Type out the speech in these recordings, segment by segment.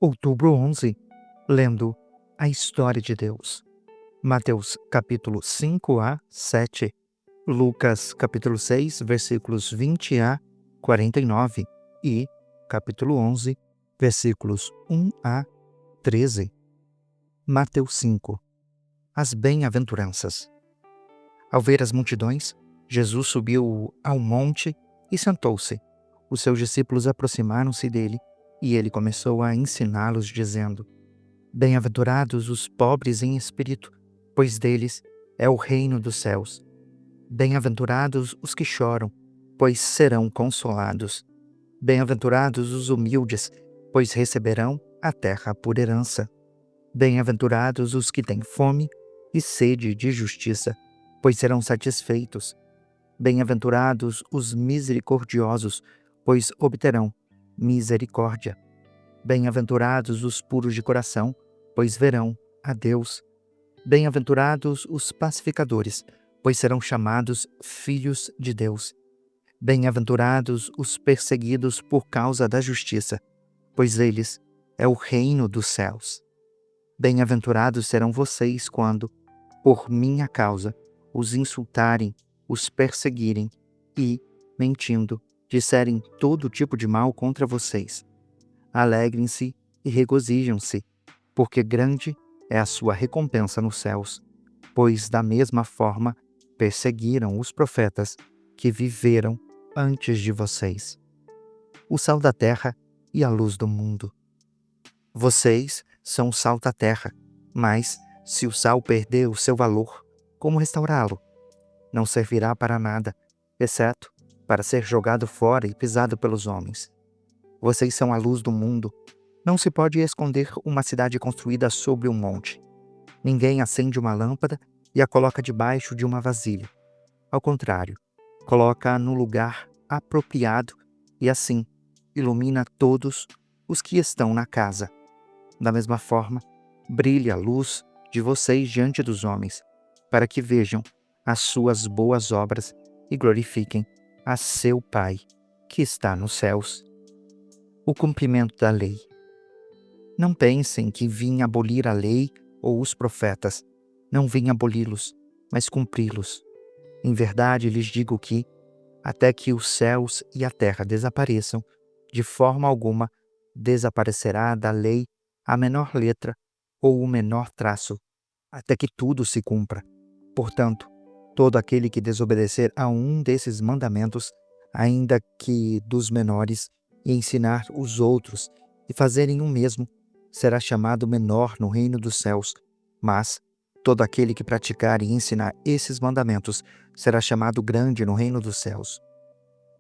Outubro 11, lendo a história de Deus. Mateus capítulo 5 a 7, Lucas capítulo 6, versículos 20 a 49 e capítulo 11, versículos 1 a 13. Mateus 5. As bem-aventuranças. Ao ver as multidões, Jesus subiu ao monte e sentou-se. Os seus discípulos aproximaram-se dele e ele começou a ensiná-los, dizendo: Bem-aventurados os pobres em espírito, pois deles é o reino dos céus. Bem-aventurados os que choram, pois serão consolados. Bem-aventurados os humildes, pois receberão a terra por herança. Bem-aventurados os que têm fome e sede de justiça, pois serão satisfeitos. Bem-aventurados os misericordiosos, pois obterão misericórdia. Bem-aventurados os puros de coração, pois verão a Deus. Bem-aventurados os pacificadores, pois serão chamados filhos de Deus. Bem-aventurados os perseguidos por causa da justiça, pois eles é o reino dos céus. Bem-aventurados serão vocês quando, por minha causa, os insultarem, os perseguirem e, mentindo, disserem todo tipo de mal contra vocês. Alegrem-se e regozijam-se, porque grande é a sua recompensa nos céus, pois da mesma forma perseguiram os profetas que viveram antes de vocês. O sal da terra e a luz do mundo. Vocês são o sal da terra, mas se o sal perder o seu valor, como restaurá-lo? Não servirá para nada, exceto para ser jogado fora e pisado pelos homens. Vocês são a luz do mundo. Não se pode esconder uma cidade construída sobre um monte. Ninguém acende uma lâmpada e a coloca debaixo de uma vasilha. Ao contrário, coloca-a no lugar apropriado e assim ilumina todos os que estão na casa. Da mesma forma, brilhe a luz de vocês diante dos homens, para que vejam as suas boas obras e glorifiquem a seu Pai, que está nos céus. O cumprimento da lei. Não pensem que vim abolir a lei ou os profetas. Não vim aboli-los, mas cumpri-los. Em verdade lhes digo que, até que os céus e a terra desapareçam, de forma alguma desaparecerá da lei a menor letra ou o menor traço, até que tudo se cumpra. Portanto, todo aquele que desobedecer a um desses mandamentos, ainda que dos menores, e ensinar os outros e fazerem o mesmo, será chamado menor no reino dos céus. Mas todo aquele que praticar e ensinar esses mandamentos será chamado grande no reino dos céus.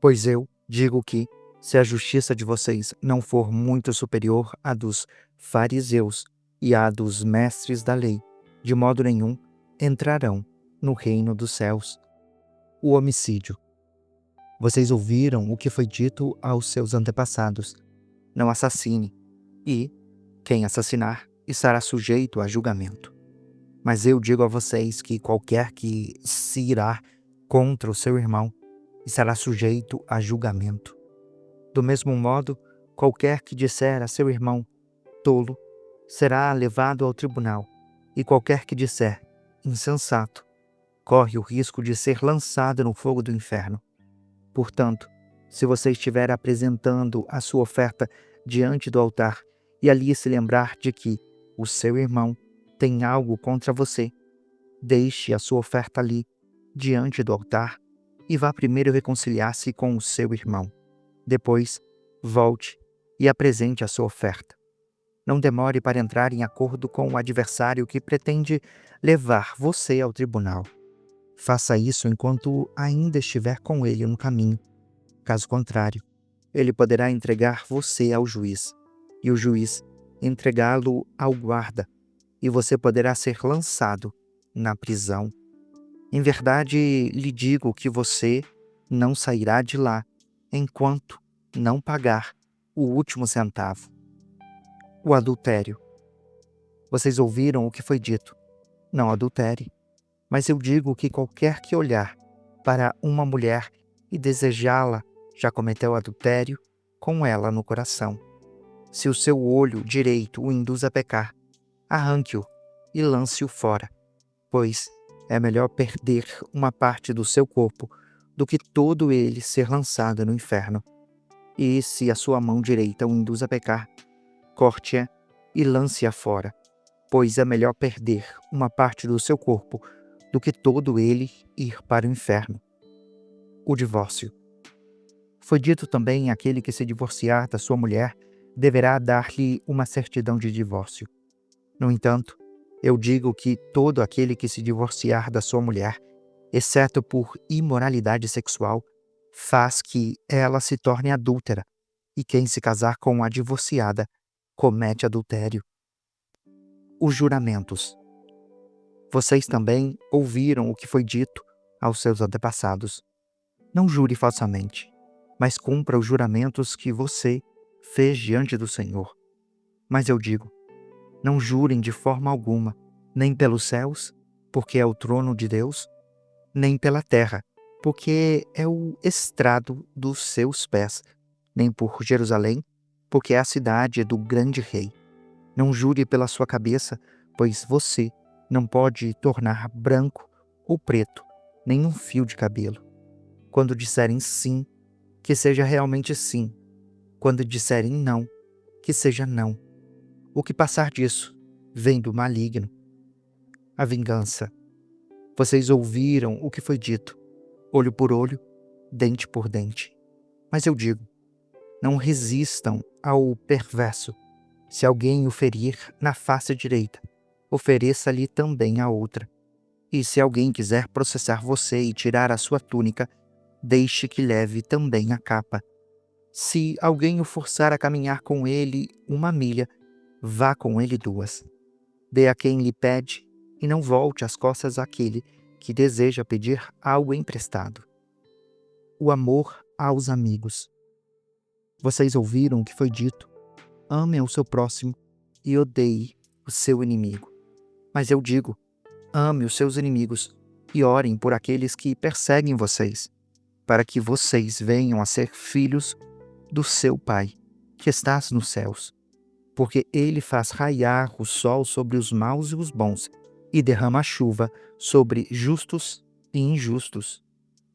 Pois eu digo que, se a justiça de vocês não for muito superior à dos fariseus e à dos mestres da lei, de modo nenhum entrarão no reino dos céus. O homicídio. Vocês ouviram o que foi dito aos seus antepassados: não assassine, e quem assassinar estará sujeito a julgamento. Mas eu digo a vocês que qualquer que se irá contra o seu irmão estará sujeito a julgamento. Do mesmo modo, qualquer que disser a seu irmão tolo será levado ao tribunal, e qualquer que disser insensato corre o risco de ser lançado no fogo do inferno. Portanto, se você estiver apresentando a sua oferta diante do altar e ali se lembrar de que o seu irmão tem algo contra você, deixe a sua oferta ali, diante do altar, e vá primeiro reconciliar-se com o seu irmão. Depois, volte e apresente a sua oferta. Não demore para entrar em acordo com o adversário que pretende levar você ao tribunal. Faça isso enquanto ainda estiver com ele no caminho. Caso contrário, ele poderá entregar você ao juiz, e o juiz entregá-lo ao guarda, e você poderá ser lançado na prisão. Em verdade, lhe digo que você não sairá de lá enquanto não pagar o último centavo. O adultério. Vocês ouviram o que foi dito: não adultere. Mas eu digo que qualquer que olhar para uma mulher e desejá-la já cometeu adultério com ela no coração. Se o seu olho direito o induz a pecar, arranque-o e lance-o fora, pois é melhor perder uma parte do seu corpo do que todo ele ser lançado no inferno. E se a sua mão direita o induz a pecar, corte-a e lance-a fora, pois é melhor perder uma parte do seu corpo do que todo ele ir para o inferno. O divórcio. Foi dito também: aquele que se divorciar da sua mulher deverá dar-lhe uma certidão de divórcio. No entanto, eu digo que todo aquele que se divorciar da sua mulher, exceto por imoralidade sexual, faz que ela se torne adúltera, e quem se casar com a divorciada comete adultério. Os juramentos. Vocês também ouviram o que foi dito aos seus antepassados: não jure falsamente, mas cumpra os juramentos que você fez diante do Senhor. Mas eu digo: não jurem de forma alguma, nem pelos céus, porque é o trono de Deus, nem pela terra, porque é o estrado dos seus pés, nem por Jerusalém, porque é a cidade do grande rei. Não jure pela sua cabeça, pois você não pode tornar branco ou preto nenhum fio de cabelo. Quando disserem sim, que seja realmente sim. Quando disserem não, que seja não. O que passar disso vem do maligno. A vingança. Vocês ouviram o que foi dito: olho por olho, dente por dente. Mas eu digo: não resistam ao perverso. Se alguém o ferir na face direita, ofereça-lhe também a outra. E se alguém quiser processar você e tirar a sua túnica, deixe que leve também a capa. Se alguém o forçar a caminhar com ele 1 milha, vá com ele 2. Dê a quem lhe pede e não volte as costas àquele que deseja pedir algo emprestado. O amor aos amigos. Vocês ouviram o que foi dito: ame o seu próximo e odeie o seu inimigo. Mas eu digo: ame os seus inimigos e orem por aqueles que perseguem vocês, para que vocês venham a ser filhos do seu Pai, que estás nos céus. Porque ele faz raiar o sol sobre os maus e os bons, e derrama a chuva sobre justos e injustos.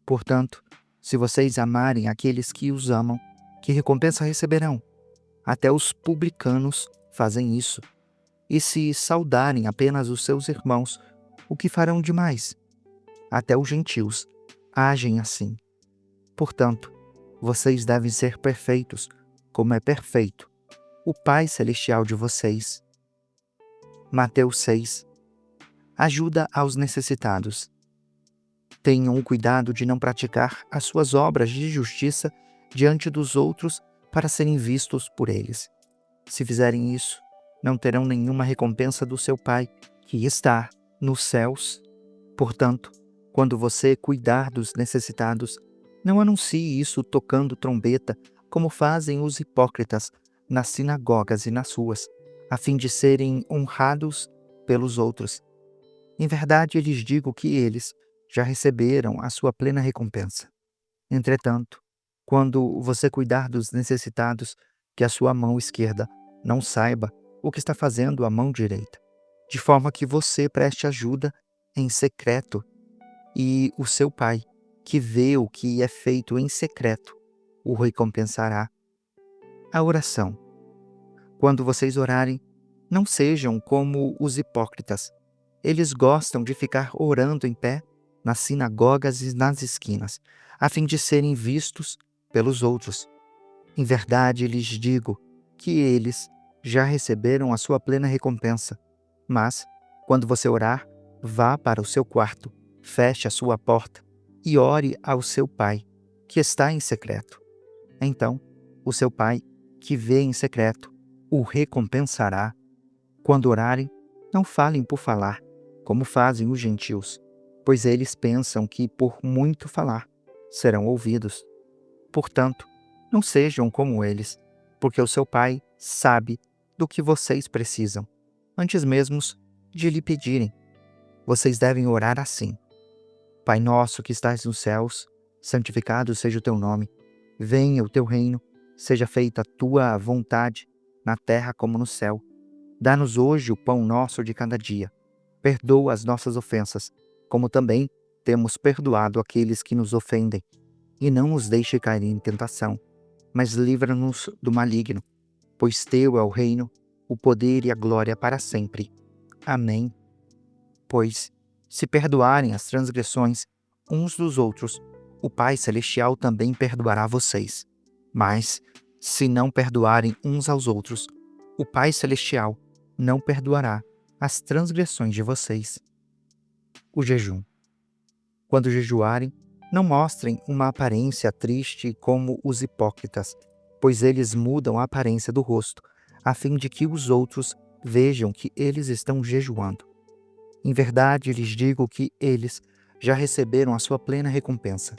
Portanto, se vocês amarem aqueles que os amam, que recompensa receberão? Até os publicanos fazem isso. E se saudarem apenas os seus irmãos, o que farão demais? Até os gentios agem assim. Portanto, vocês devem ser perfeitos, como é perfeito o Pai Celestial de vocês. Mateus 6. Ajuda aos necessitados. Tenham o cuidado de não praticar as suas obras de justiça diante dos outros para serem vistos por eles. Se fizerem isso, não terão nenhuma recompensa do seu Pai, que está nos céus. Portanto, quando você cuidar dos necessitados, não anuncie isso tocando trombeta, como fazem os hipócritas nas sinagogas e nas ruas, a fim de serem honrados pelos outros. Em verdade, eu lhes digo que eles já receberam a sua plena recompensa. Entretanto, quando você cuidar dos necessitados, que a sua mão esquerda não saiba o que está fazendo a mão direita, de forma que você preste ajuda em secreto, e o seu Pai, que vê o que é feito em secreto, o recompensará. A oração. Quando vocês orarem, não sejam como os hipócritas. Eles gostam de ficar orando em pé nas sinagogas e nas esquinas, a fim de serem vistos pelos outros. Em verdade, lhes digo que eles já receberam a sua plena recompensa. Mas, quando você orar, vá para o seu quarto, feche a sua porta e ore ao seu Pai, que está em secreto. Então, o seu Pai, que vê em secreto, o recompensará. Quando orarem, não falem por falar, como fazem os gentios, pois eles pensam que, por muito falar, serão ouvidos. Portanto, não sejam como eles, porque o seu Pai sabe do que vocês precisam, antes mesmo de lhe pedirem. Vocês devem orar assim: Pai nosso que estás nos céus, santificado seja o teu nome. Venha o teu reino, seja feita a tua vontade, na terra como no céu. Dá-nos hoje o pão nosso de cada dia. Perdoa as nossas ofensas, como também temos perdoado aqueles que nos ofendem. E não nos deixe cair em tentação, mas livra-nos do maligno. Pois teu é o reino, o poder e a glória para sempre. Amém. Pois, se perdoarem as transgressões uns dos outros, o Pai Celestial também perdoará vocês. Mas, se não perdoarem uns aos outros, o Pai Celestial não perdoará as transgressões de vocês. O jejum. Quando jejuarem, não mostrem uma aparência triste como os hipócritas, pois eles mudam a aparência do rosto, a fim de que os outros vejam que eles estão jejuando. Em verdade, lhes digo que eles já receberam a sua plena recompensa.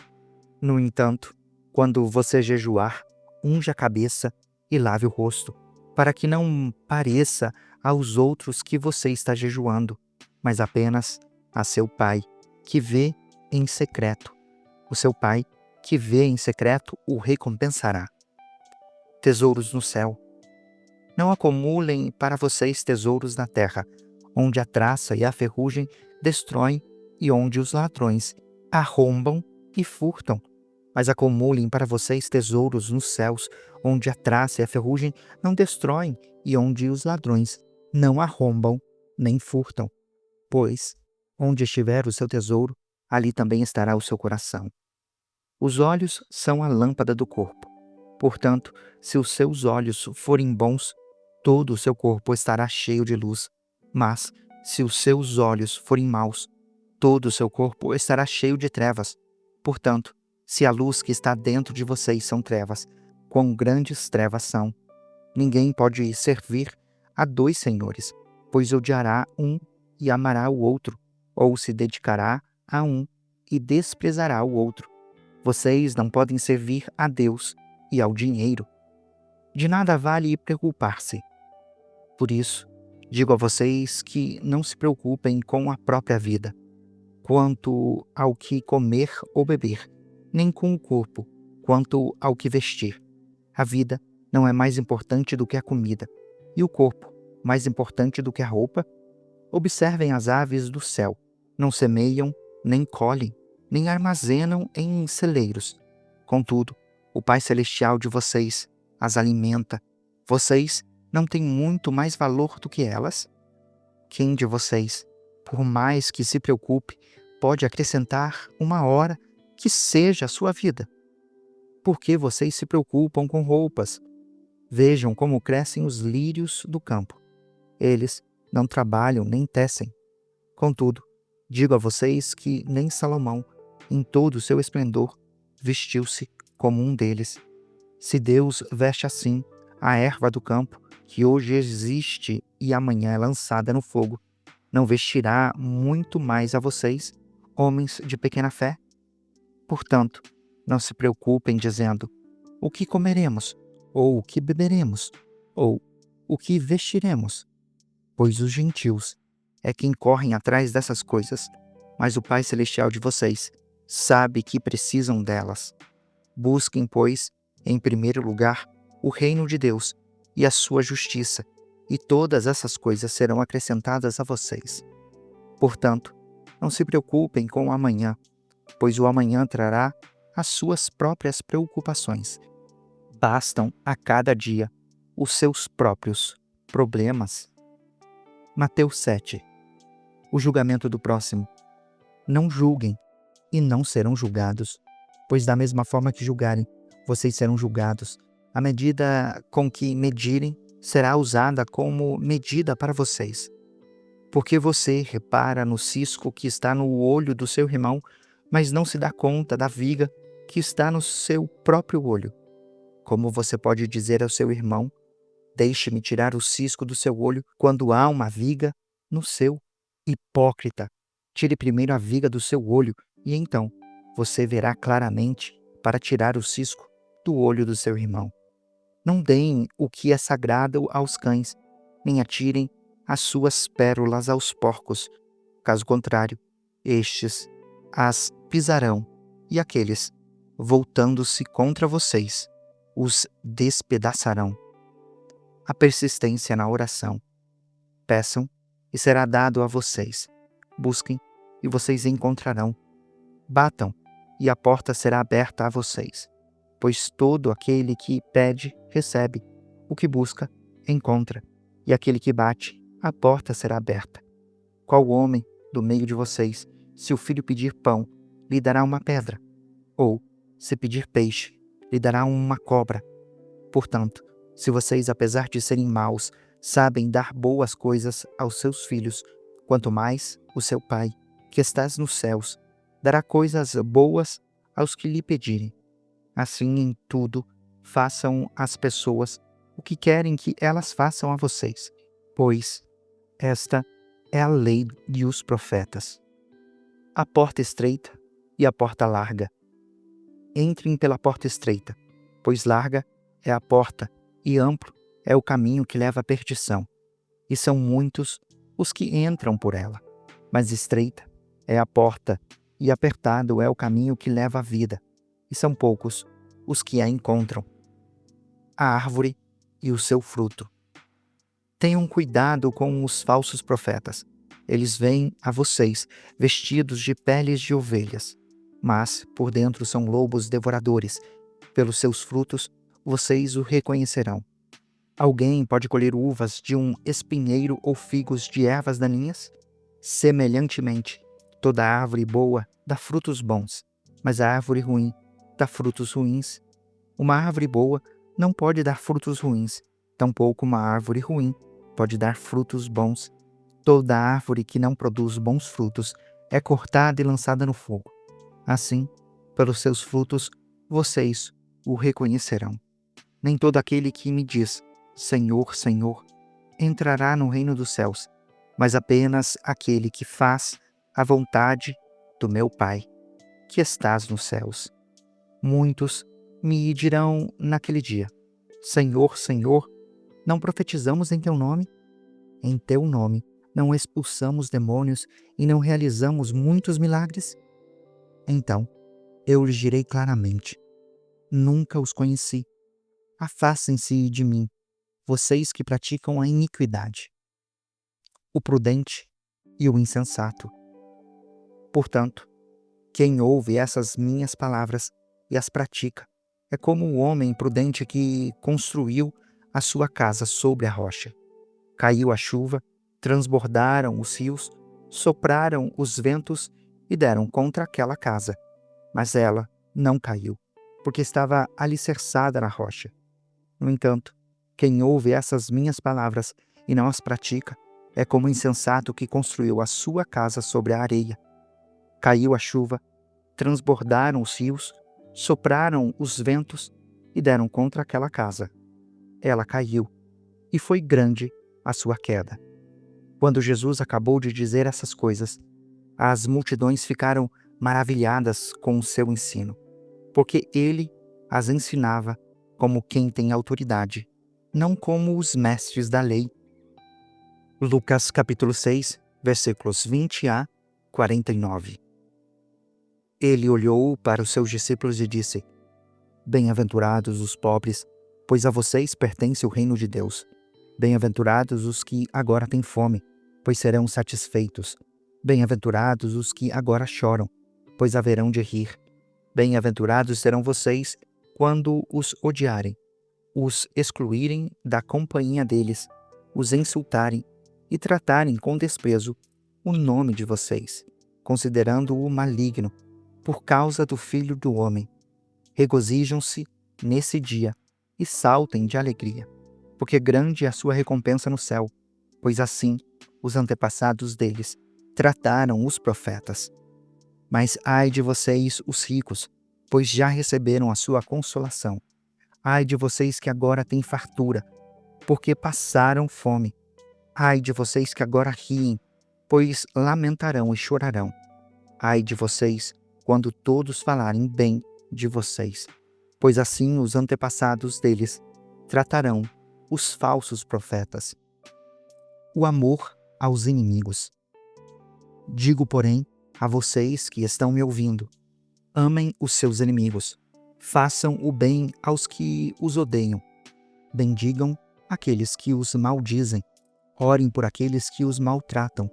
No entanto, quando você jejuar, unja a cabeça e lave o rosto, para que não pareça aos outros que você está jejuando, mas apenas a seu Pai, que vê em secreto. O seu Pai, que vê em secreto, o recompensará. Tesouros no céu. Não acumulem para vocês tesouros na terra, onde a traça e a ferrugem destroem e onde os ladrões arrombam e furtam. Mas acumulem para vocês tesouros nos céus, onde a traça e a ferrugem não destroem e onde os ladrões não arrombam nem furtam. Pois, onde estiver o seu tesouro, ali também estará o seu coração. Os olhos são a lâmpada do corpo. Portanto, se os seus olhos forem bons, todo o seu corpo estará cheio de luz. Mas, se os seus olhos forem maus, todo o seu corpo estará cheio de trevas. Portanto, se a luz que está dentro de vocês são trevas, quão grandes trevas são! Ninguém pode servir a dois senhores, pois odiará um e amará o outro, ou se dedicará a um e desprezará o outro. Vocês não podem servir a Deus e ao dinheiro. De nada vale preocupar-se. Por isso, digo a vocês que não se preocupem com a própria vida, quanto ao que comer ou beber, nem com o corpo, quanto ao que vestir. A vida não é mais importante do que a comida, e o corpo mais importante do que a roupa? Observem as aves do céu. Não semeiam, nem colhem, nem armazenam em celeiros. Contudo, o Pai Celestial de vocês as alimenta. Vocês não têm muito mais valor do que elas? Quem de vocês, por mais que se preocupe, pode acrescentar uma hora que seja a sua vida? Por que vocês se preocupam com roupas? Vejam como crescem os lírios do campo. Eles não trabalham nem tecem. Contudo, digo a vocês que nem Salomão, em todo o seu esplendor, vestiu-se como um deles. Se Deus veste assim a erva do campo, que hoje existe e amanhã é lançada no fogo, não vestirá muito mais a vocês, homens de pequena fé? Portanto, não se preocupem dizendo: o que comeremos? Ou o que beberemos? Ou o que vestiremos? Pois os gentios é quem correm atrás dessas coisas, mas o Pai Celestial de vocês sabe que precisam delas. Busquem, pois, em primeiro lugar, o reino de Deus e a sua justiça, e todas essas coisas serão acrescentadas a vocês. Portanto, não se preocupem com o amanhã, pois o amanhã trará as suas próprias preocupações. Bastam a cada dia os seus próprios problemas. Mateus 7. O julgamento do próximo. Não julguem, e não serão julgados, pois da mesma forma que julgarem, vocês serão julgados. A medida com que medirem será usada como medida para vocês. Porque você repara no cisco que está no olho do seu irmão, mas não se dá conta da viga que está no seu próprio olho? Como você pode dizer ao seu irmão: deixe-me tirar o cisco do seu olho, quando há uma viga no seu? Hipócrita, tire primeiro a viga do seu olho, e então você verá claramente para tirar o cisco do olho do seu irmão. Não deem o que é sagrado aos cães, nem atirem as suas pérolas aos porcos. Caso contrário, estes as pisarão, e aqueles, voltando-se contra vocês, os despedaçarão. a persistência na oração. Peçam e será dado a vocês. Busquem e vocês encontrarão. Batam e a porta será aberta a vocês. Pois todo aquele que pede, recebe. O que busca, encontra. E aquele que bate, a porta será aberta. Qual homem do meio de vocês, se o filho pedir pão, lhe dará uma pedra? Ou, se pedir peixe, lhe dará uma cobra? Portanto, se vocês, apesar de serem maus, sabem dar boas coisas aos seus filhos, quanto mais o seu Pai, que estás nos céus, dará coisas boas aos que lhe pedirem. Assim, em tudo, façam às pessoas o que querem que elas façam a vocês, pois esta é a lei e os profetas. A porta estreita e a porta larga. Entrem pela porta estreita, pois larga é a porta e amplo é o caminho que leva à perdição, e são muitos os que entram por ela. Mas estreita é a porta e apertado é o caminho que leva à vida, e são poucos os que a encontram. A árvore e o seu fruto. Tenham cuidado com os falsos profetas. Eles vêm a vocês vestidos de peles de ovelhas, mas por dentro são lobos devoradores. Pelos seus frutos vocês o reconhecerão. Alguém pode colher uvas de um espinheiro ou figos de ervas daninhas? Semelhantemente, toda árvore boa dá frutos bons, mas a árvore ruim dá frutos ruins. Uma árvore boa não pode dar frutos ruins, tampouco uma árvore ruim pode dar frutos bons. Toda árvore que não produz bons frutos é cortada e lançada no fogo. Assim, pelos seus frutos, vocês o reconhecerão. Nem todo aquele que me diz, Senhor, Senhor, entrará no reino dos céus, mas apenas aquele que faz a vontade do meu Pai, que estás nos céus. Muitos me dirão naquele dia, Senhor, Senhor, não profetizamos em teu nome? Em teu nome não expulsamos demônios e não realizamos muitos milagres? Então eu lhes direi claramente, nunca os conheci. Afastem-se de mim, vocês que praticam a iniquidade. O prudente e o insensato. Portanto, quem ouve essas minhas palavras e as pratica é como o homem prudente que construiu a sua casa sobre a rocha. Caiu a chuva, transbordaram os rios, sopraram os ventos e deram contra aquela casa. Mas ela não caiu, porque estava alicerçada na rocha. No entanto, quem ouve essas minhas palavras e não as pratica é como o insensato que construiu a sua casa sobre a areia. Caiu a chuva, transbordaram os rios, sopraram os ventos e deram contra aquela casa. Ela caiu, e foi grande a sua queda. Quando Jesus acabou de dizer essas coisas, as multidões ficaram maravilhadas com o seu ensino, porque ele as ensinava como quem tem autoridade, não como os mestres da lei. Lucas capítulo 6, versículos 20 a 49. Ele olhou para os seus discípulos e disse, Bem-aventurados os pobres, pois a vocês pertence o reino de Deus. Bem-aventurados os que agora têm fome, pois serão satisfeitos. Bem-aventurados os que agora choram, pois haverão de rir. Bem-aventurados serão vocês quando os odiarem, os excluírem da companhia deles, os insultarem e tratarem com desprezo o nome de vocês, considerando-o maligno, por causa do Filho do Homem. Regozijam-se nesse dia e saltem de alegria, porque grande é a sua recompensa no céu, pois assim os antepassados deles trataram os profetas. Mas ai de vocês, os ricos, pois já receberam a sua consolação. Ai de vocês que agora têm fartura, porque passaram fome. Ai de vocês que agora riem, pois lamentarão e chorarão. Ai de vocês, quando todos falarem bem de vocês, pois assim os antepassados deles tratarão os falsos profetas. O amor aos inimigos. Digo, porém, a vocês que estão me ouvindo, amem os seus inimigos, façam o bem aos que os odeiam, bendigam aqueles que os maldizem, orem por aqueles que os maltratam.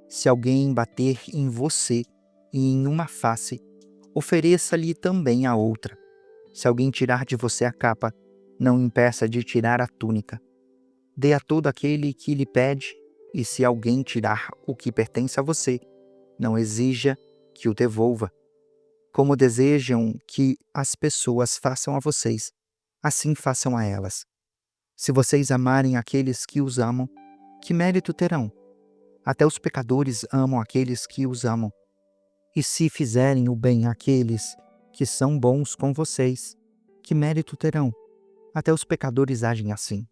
Se alguém bater em você e em uma face, ofereça-lhe também a outra. Se alguém tirar de você a capa, não impeça de tirar a túnica. Dê a todo aquele que lhe pede, e se alguém tirar o que pertence a você, não exija que o devolva. Como desejam que as pessoas façam a vocês, assim façam a elas. Se vocês amarem aqueles que os amam, que mérito terão? Até os pecadores amam aqueles que os amam. E se fizerem o bem àqueles que são bons com vocês, que mérito terão? Até os pecadores agem assim.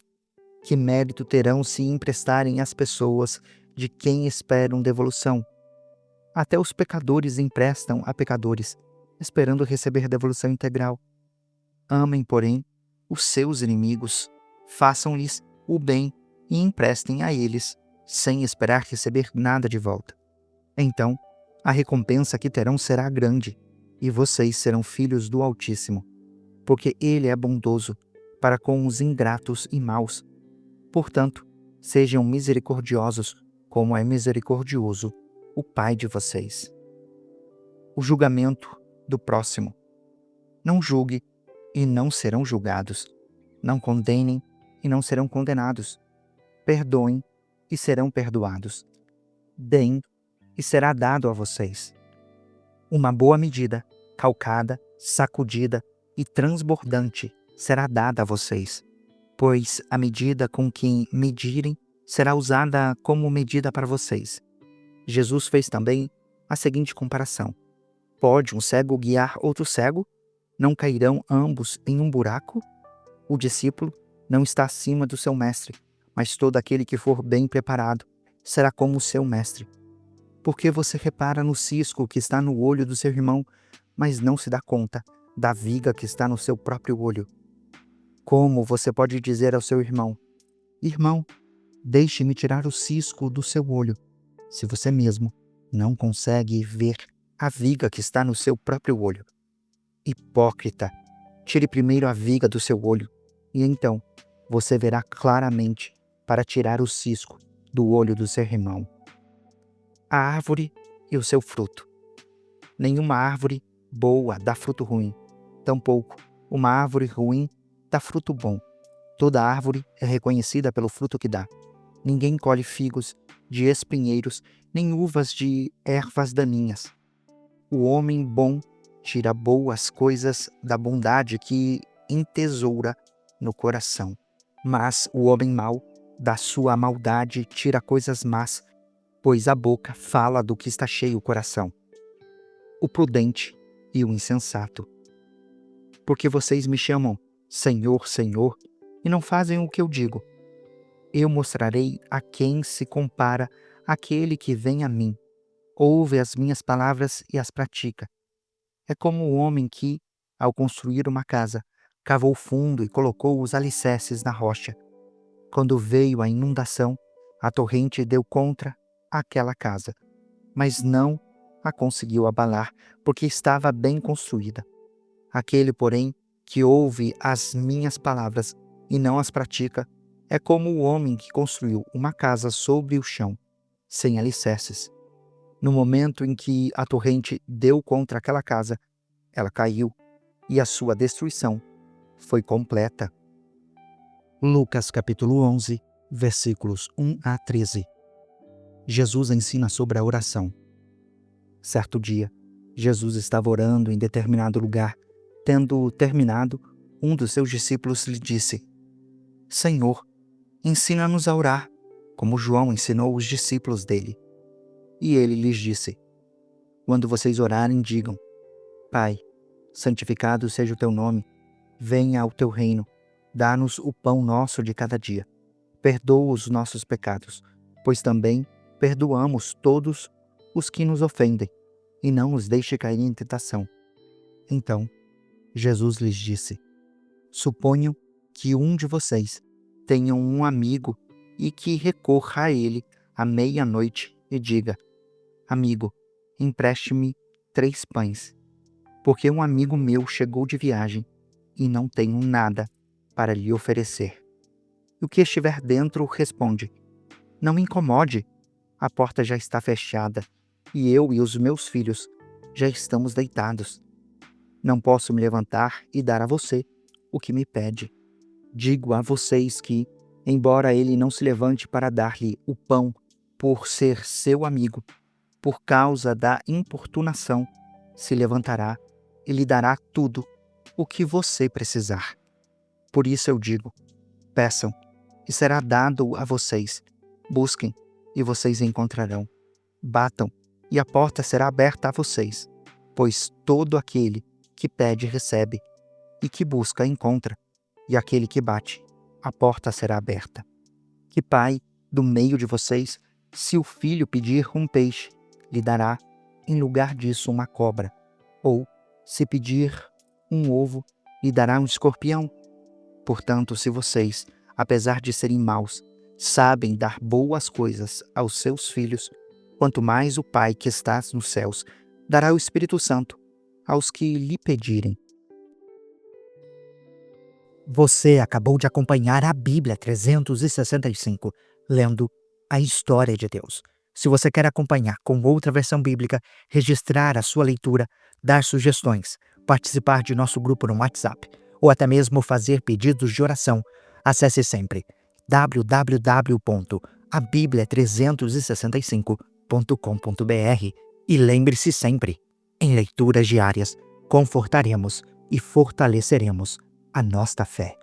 Que mérito terão se emprestarem às pessoas de quem esperam devolução? Até os pecadores emprestam a pecadores, esperando receber devolução integral. Amem, porém, os seus inimigos, façam-lhes o bem e emprestem a eles, sem esperar receber nada de volta. Então, a recompensa que terão será grande, e vocês serão filhos do Altíssimo, porque Ele é bondoso para com os ingratos e maus. Portanto, sejam misericordiosos, como é misericordioso o Pai de vocês. O julgamento do próximo. Não julgue e não serão julgados. Não condenem e não serão condenados. Perdoem e serão perdoados. Deem e será dado a vocês. Uma boa medida, calcada, sacudida e transbordante será dada a vocês, pois a medida com que medirem será usada como medida para vocês. Jesus fez também a seguinte comparação: pode um cego guiar outro cego? Não cairão ambos em um buraco? O discípulo não está acima do seu mestre, mas todo aquele que for bem preparado será como o seu mestre. Porque você repara no cisco que está no olho do seu irmão, mas não se dá conta da viga que está no seu próprio olho? Como você pode dizer ao seu irmão: irmão, deixe-me tirar o cisco do seu olho, se você mesmo não consegue ver a viga que está no seu próprio olho? Hipócrita, tire primeiro a viga do seu olho, e então você verá claramente para tirar o cisco do olho do seu irmão. A árvore e o seu fruto. Nenhuma árvore boa dá fruto ruim, tampouco uma árvore ruim dá fruto bom. Toda árvore é reconhecida pelo fruto que dá. Ninguém colhe figos de espinheiros, nem uvas de ervas daninhas. O homem bom tira boas coisas da bondade que entesoura no coração, mas o homem mau da sua maldade tira coisas más, pois a boca fala do que está cheio o coração. O prudente e o insensato. Porque vocês me chamam Senhor, Senhor, e não fazem o que eu digo. Eu mostrarei a quem se compara aquele que vem a mim, ouve as minhas palavras e as pratica. É como o homem que, ao construir uma casa, cavou fundo e colocou os alicerces na rocha. Quando veio a inundação, a torrente deu contra aquela casa, mas não a conseguiu abalar, porque estava bem construída. Aquele, porém, que ouve as minhas palavras e não as pratica, é como o homem que construiu uma casa sobre o chão, sem alicerces. No momento em que a torrente deu contra aquela casa, ela caiu, e a sua destruição foi completa. Lucas capítulo 11, versículos 1 a 13. Jesus ensina sobre a oração. Certo dia, Jesus estava orando em determinado lugar. Tendo terminado, um dos seus discípulos lhe disse: Senhor, ensina-nos a orar, como João ensinou os discípulos dele. E ele lhes disse: quando vocês orarem, digam: Pai, santificado seja o teu nome, venha o teu reino, dá-nos o pão nosso de cada dia. Perdoa os nossos pecados, pois também perdoamos todos os que nos ofendem, e não os deixe cair em tentação. Então, Jesus lhes disse: suponham que um de vocês tenha um amigo e que recorra a ele à meia-noite e diga: amigo, empreste-me 3 pães, porque um amigo meu chegou de viagem e não tenho nada para lhe oferecer. o que estiver dentro responde: Não me incomode, a porta já está fechada, e eu e os meus filhos já estamos deitados. Não posso me levantar e dar a você o que me pede. Digo a vocês que, embora ele não se levante para dar-lhe o pão por ser seu amigo, por causa da importunação, se levantará e lhe dará tudo o que você precisar. Por isso eu digo: peçam, e será dado a vocês. Busquem, e vocês encontrarão. Batam, e a porta será aberta a vocês. Pois todo aquele que pede recebe, e que busca encontra, e aquele que bate, a porta será aberta. Que pai, do meio de vocês, se o filho pedir um peixe, lhe dará, em lugar disso, uma cobra? Ou, se pedir um ovo, lhe dará um escorpião? Portanto, se vocês, apesar de serem maus, sabem dar boas coisas aos seus filhos, quanto mais o Pai que está nos céus dará o Espírito Santo aos que lhe pedirem. Você acabou de acompanhar a Bíblia 365, lendo a história de Deus. Se você quer acompanhar com outra versão bíblica, registrar a sua leitura, dar sugestões, participar de nosso grupo no WhatsApp, ou até mesmo fazer pedidos de oração, acesse sempre www.abiblia365.com.br e lembre-se sempre, em leituras diárias, confortaremos e fortaleceremos a nossa fé.